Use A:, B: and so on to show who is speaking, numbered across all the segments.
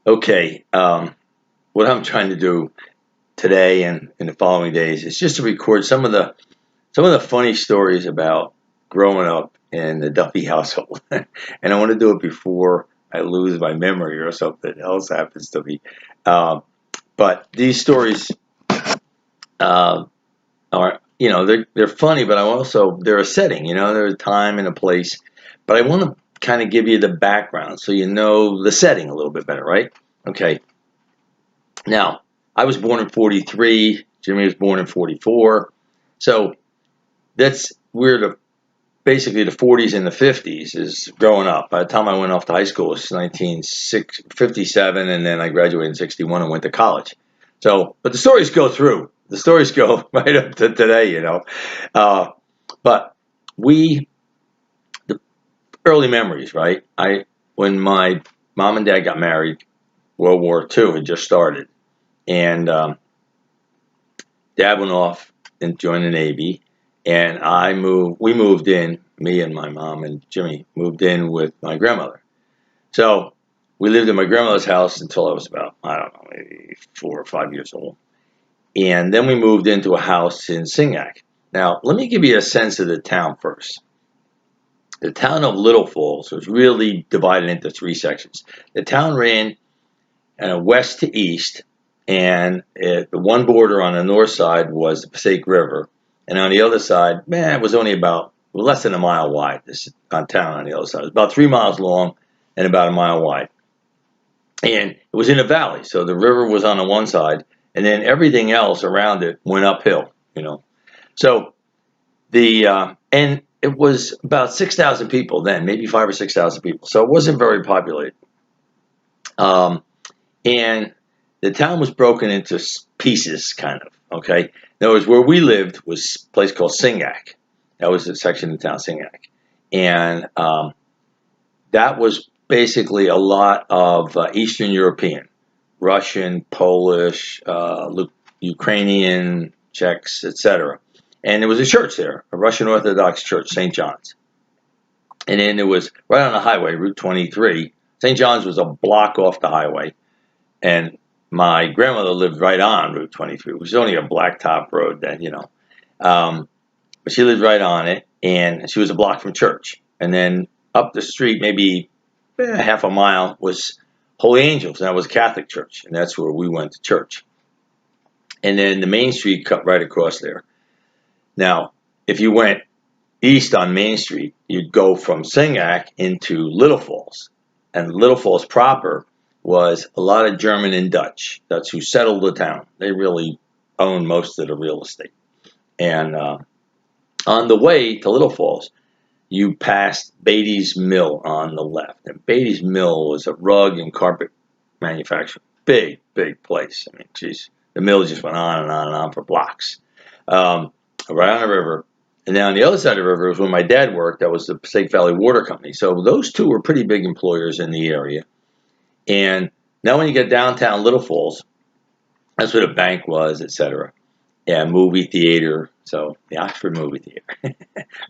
A: Okay, what I'm trying to do today and in the following days is just to record some of the funny stories about growing up in the Duffy household, and I want to do it before I lose my memory or something else happens to me. Um, but these stories are, they're funny, but they're a setting, there's a time and a place. But I want to kind of give you the background so you know the setting a little bit better, right? Okay. Now, I was born in 43. Jimmy was born in 44. So that's we're basically the 40s and the 50s is growing up. By the time I went off to high school, it was 1957, and then I graduated in 61 and went to college. So, but the stories go through. The stories go right up to today. Uh, but we, the early memories, right? When my mom and dad got married, World War II had just started, and Dad went off and joined the Navy, and we moved in. Me and my mom and Jimmy moved in with my grandmother. So we lived in my grandmother's house until I was about, I don't know, maybe 4 or 5 years old. And then we moved into a house in Singac. Now, let me give you a sense of the town first. The town of Little Falls was really divided into three sections. The town ran west to east, and the one border on the north side was the Passaic River, and on the other side, man, it was only about less than a mile wide. This town on the other side, it was about 3 miles long and about a mile wide, and it was in a valley. So the river was on the one side, and then everything else around it went uphill. So and it was about 6,000 people then, maybe 5 or 6,000 people. So it wasn't very populated. And the town was broken into pieces, kind of. Okay, in other words, where we lived was a place called Singac. That was the section of the town, Singac, and that was basically a lot of Eastern European, Russian, Polish, Ukrainian, Czechs, etc. And there was a church there, a Russian Orthodox church, St. John's. And then it was right on the highway, Route 23. St. John's was a block off the highway, and my grandmother lived right on Route 23, which is only a blacktop road then. But she lived right on it, and she was a block from church. And then up the street, maybe half a mile, was Holy Angels, and that was a Catholic church, and that's where we went to church. And then the main street cut right across there. Now, if you went east on Main Street, you'd go from Singac into Little Falls. And Little Falls proper was a lot of German and Dutch. That's who settled the town. They really owned most of the real estate. And on the way to Little Falls, you passed Beatty's Mill on the left. And Beatty's Mill was a rug and carpet manufacturer. Big, big place. I mean, geez, the mill just went on and on and on for blocks. Right on the river. And then on the other side of the river was where my dad worked. That was the Passaic Valley Water Company. So those two were pretty big employers in the area. And now when you get downtown Little Falls, that's where the bank was, etc. Yeah, movie theater. So the Oxford movie theater.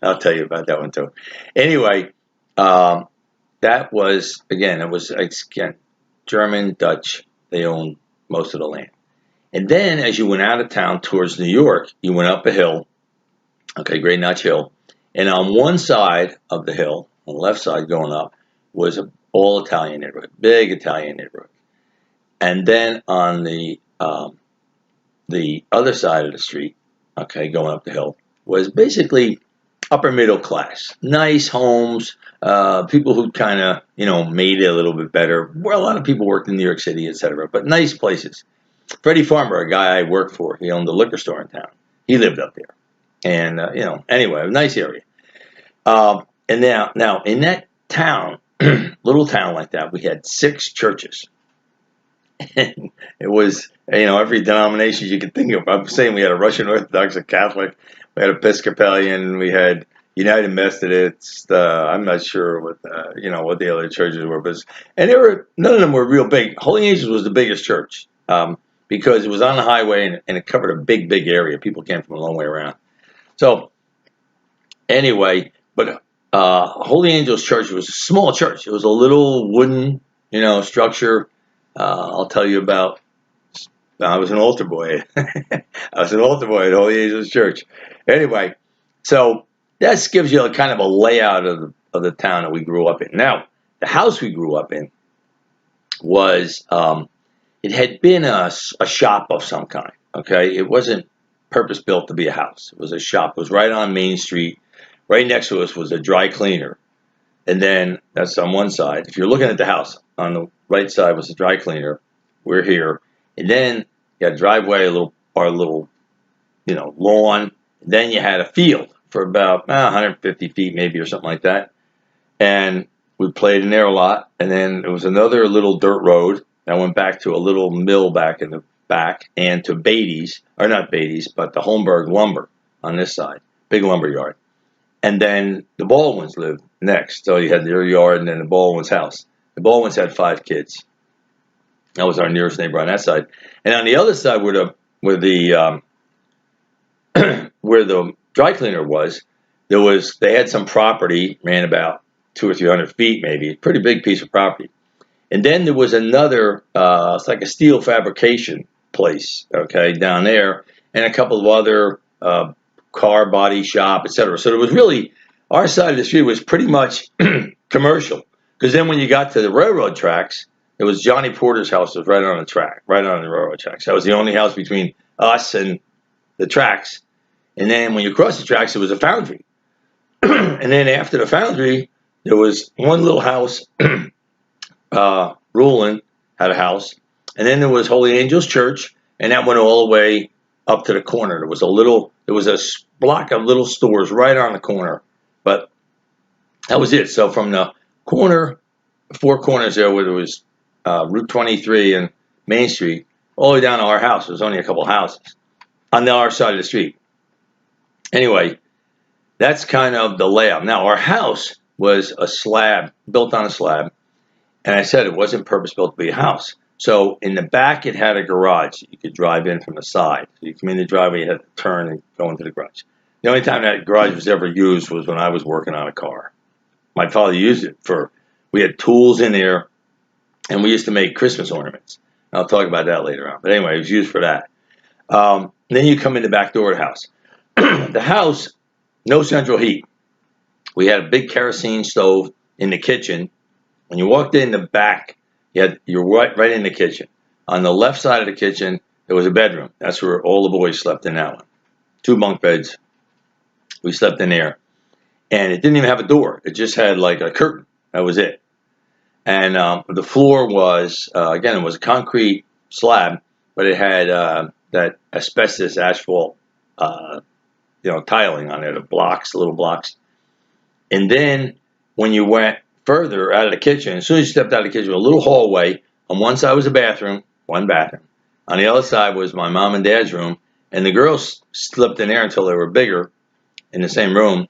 A: I'll tell you about that one too. Anyway, that was, again, German, Dutch. They owned most of the land. And then as you went out of town towards New York, you went up a hill. Okay, Great Notch Hill. And on one side of the hill, on the left side going up, was an all Italian neighborhood, big Italian neighborhood. And then on the other side of the street, okay, going up the hill, was basically upper middle class, nice homes, people who kind of made it a little bit better. Well, a lot of people worked in New York City, etc., but nice places. Freddie Farmer, a guy I worked for, he owned a liquor store in town. He lived up there. And, anyway, a nice area. And now in that town, little town like that, we had 6 churches. And it was, every denomination you could think of. I'm saying we had a Russian Orthodox, a Catholic, we had Episcopalian, we had United Methodist. I'm not sure what the other churches were, and none of them were real big. Holy Angels was the biggest church because it was on the highway and it covered a big, big area. People came from a long way around. So anyway, but Holy Angels Church was a small church. It was a little wooden, structure. I'll tell you about. I was an altar boy. I was an altar boy at Holy Angels Church. Anyway, so that gives you a kind of a layout of the town that we grew up in. Now, the house we grew up in was it had been a shop of some kind. Okay, it wasn't purpose built to be a house. It was a shop. It was right on Main Street. Right next to us was a dry cleaner, and then that's on one side. If you're looking at the house, on the right side was a dry cleaner. We're here, and then you had a driveway, our little, lawn. Then you had a field for about 150 feet, maybe, or something like that. And we played in there a lot. And then there was another little dirt road that went back to a little mill back in the back, and to Beatty's, or not Beatty's, but the Holmberg Lumber on this side, big lumber yard. And then the Baldwins lived next. So you had their yard and then the Baldwins' house. The Baldwins had 5 kids. That was our nearest neighbor on that side. And on the other side, where the dry cleaner was, they had some property, ran about 200 or 300 feet, maybe, pretty big piece of property. And then there was another, it's like a steel fabrication place, okay, down there, and a couple of other car body shop, etc. So there was really, our side of the street was pretty much commercial. Because then when you got to the railroad tracks, it was Johnny Porter's house was right on the track, right on the railroad tracks. That was the only house between us and the tracks. And then when you crossed the tracks, it was a foundry. And then after the foundry, there was one little house. Rulin had a house. And then there was Holy Angels Church, and that went all the way up to the corner. There was a block of little stores right on the corner. But that was it. So from the corner, 4 corners there, where there was Route 23 and Main Street, all the way down to our house. There was only a couple houses on our side of the street. Anyway, that's kind of the layout. Now, our house was a slab, built on a slab, and I said it wasn't purpose-built to be a house. So in the back, it had a garage. You could drive in from the side. So you come in the driveway, you had to turn and go into the garage. The only time that garage was ever used was when I was working on a car. My father used it we had tools in there, and we used to make Christmas ornaments. I'll talk about that later on. But anyway, it was used for that. Then you come in the back door of the house. The house, no central heat. We had a big kerosene stove in the kitchen. When you walked in the back, you're right in the kitchen. On the left side of the kitchen, there was a bedroom. That's where all the boys slept in that one. 2 bunk beds. We slept in there. And it didn't even have a door. It just had like a curtain. That was it. And the floor was, again, it was a concrete slab, but it had that asbestos asphalt, tiling on it, little blocks. And then when you went further out of the kitchen, as soon as you stepped out of the kitchen, a little hallway. On one side was a bathroom, one bathroom. On the other side was my mom and dad's room, and the girls slept in there until they were bigger in the same room.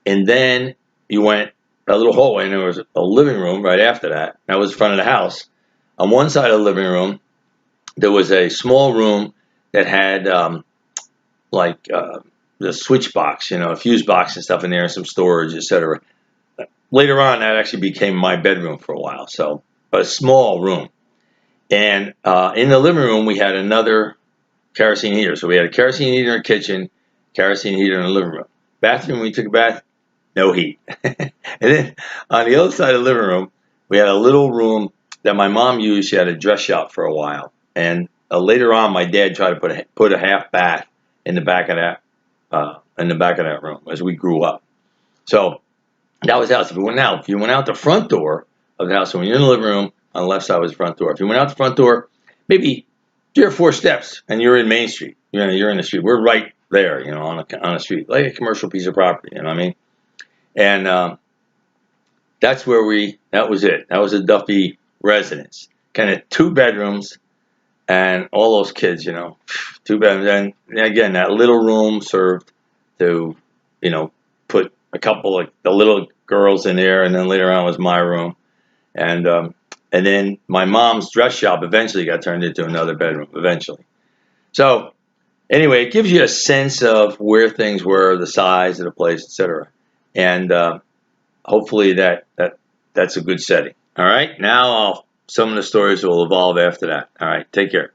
A: And then you went a little hallway, and there was a living room right after that. That was the front of the house. On one side of the living room, there was a small room that had the switch box, a fuse box and stuff in there, and some storage, etc. Later on, that actually became my bedroom for a while, so a small room. And in the living room, we had another kerosene heater. So we had a kerosene heater in the kitchen, kerosene heater in the living room. Bathroom, we took a bath, no heat. And then on the other side of the living room, we had a little room that my mom used. She had a dress shop for a while. And later on, my dad tried to put a half bath in the back of that room as we grew up. So that was the house. If you went out the front door of the house, so when you're in the living room, on the left side was the front door. If you went out the front door, maybe 3 or 4 steps, and you're in Main Street. You're in the street. We're right there, on a street, like a commercial piece of property. You know what I mean? And that's where that was it. That was a Duffy residence. Kind of 2 bedrooms, and all those kids, 2 bedrooms. And again, that little room served to, put a couple of the little girls in there, and then later on was my room. And then my mom's dress shop eventually got turned into another bedroom, eventually. So anyway, it gives you a sense of where things were, the size of the place, etc. And hopefully that's a good setting. All right, now I'll some of the stories will evolve after that. All right, take care.